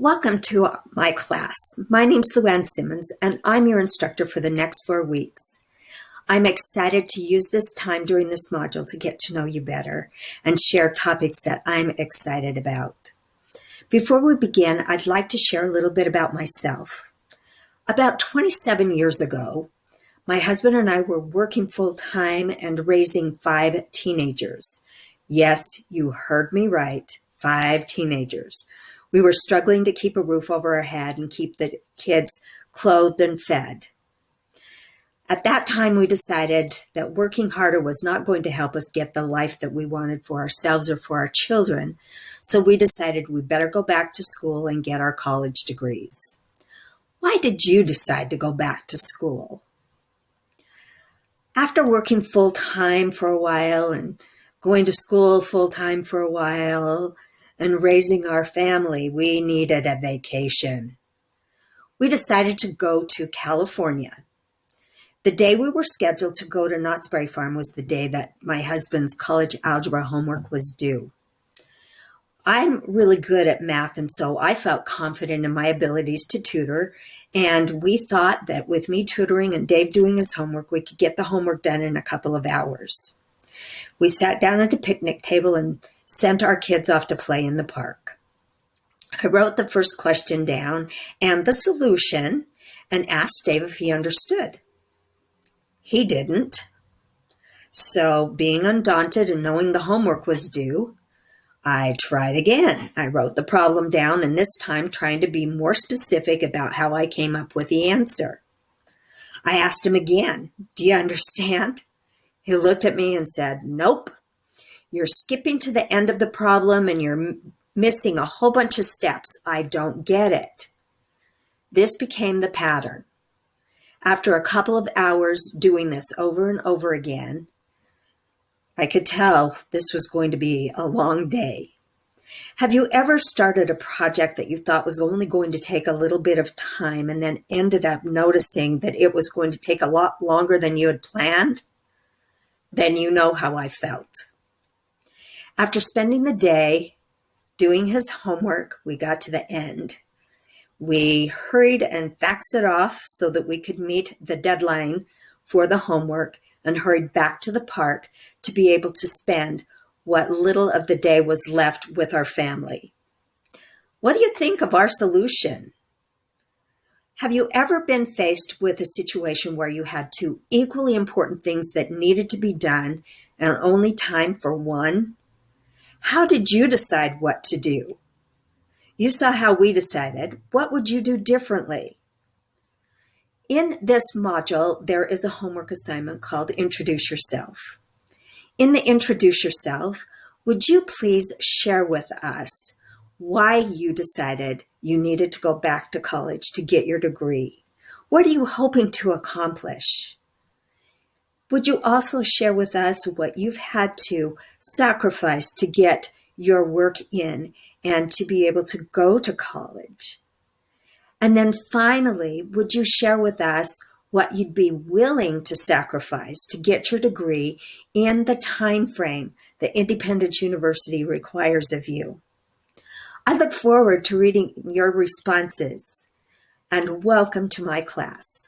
Welcome to my class. My name's Luann Simmons, and I'm your instructor for the next 4 weeks. I'm excited to use this time during this module to get to know you better and share topics that I'm excited about. Before we begin, I'd like to share a little bit about myself. About 27 years ago, my husband and I were working full-time and raising 5 teenagers. Yes, you heard me right, 5 teenagers. We were struggling to keep a roof over our head and keep the kids clothed and fed. At that time, we decided that working harder was not going to help us get the life that we wanted for ourselves or for our children, so we decided we better go back to school and get our college degrees. Why did you decide to go back to school? After working full-time for a while and going to school full-time for a while and raising our family, we needed a vacation. We decided to go to California. The day we were scheduled to go to Knott's Berry Farm was the day that my husband's college algebra homework was due. I'm really good at math, and so I felt confident in my abilities to tutor, and we thought that with me tutoring and Dave doing his homework, we could get the homework done in a couple of hours. We sat down at a picnic table and sent our kids off to play in the park. I wrote the first question down and the solution and asked Dave if he understood. He didn't. So, being undaunted and knowing the homework was due, I tried again. I wrote the problem down, and this time trying to be more specific about how I came up with the answer. I asked him again, "Do you understand?" He looked at me and said, "Nope. You're skipping to the end of the problem and you're missing a whole bunch of steps. I don't get it." This became the pattern. After a couple of hours doing this over and over again, I could tell this was going to be a long day. Have you ever started a project that you thought was only going to take a little bit of time and then ended up noticing that it was going to take a lot longer than you had planned? Then you know how I felt. After spending the day doing his homework, we got to the end. We hurried and faxed it off so that we could meet the deadline for the homework and hurried back to the park to be able to spend what little of the day was left with our family. What do you think of our solution? Have you ever been faced with a situation where you had 2 equally important things that needed to be done and only time for one? How did you decide what to do? You saw how we decided. What would you do differently? In this module, there is a homework assignment called Introduce Yourself. In the Introduce Yourself, would you please share with us why you decided you needed to go back to college to get your degree? What are you hoping to accomplish? Would you also share with us what you've had to sacrifice to get your work in and to be able to go to college? And then finally, would you share with us what you'd be willing to sacrifice to get your degree in the time frame that Independence University requires of you? I look forward to reading your responses, and welcome to my class.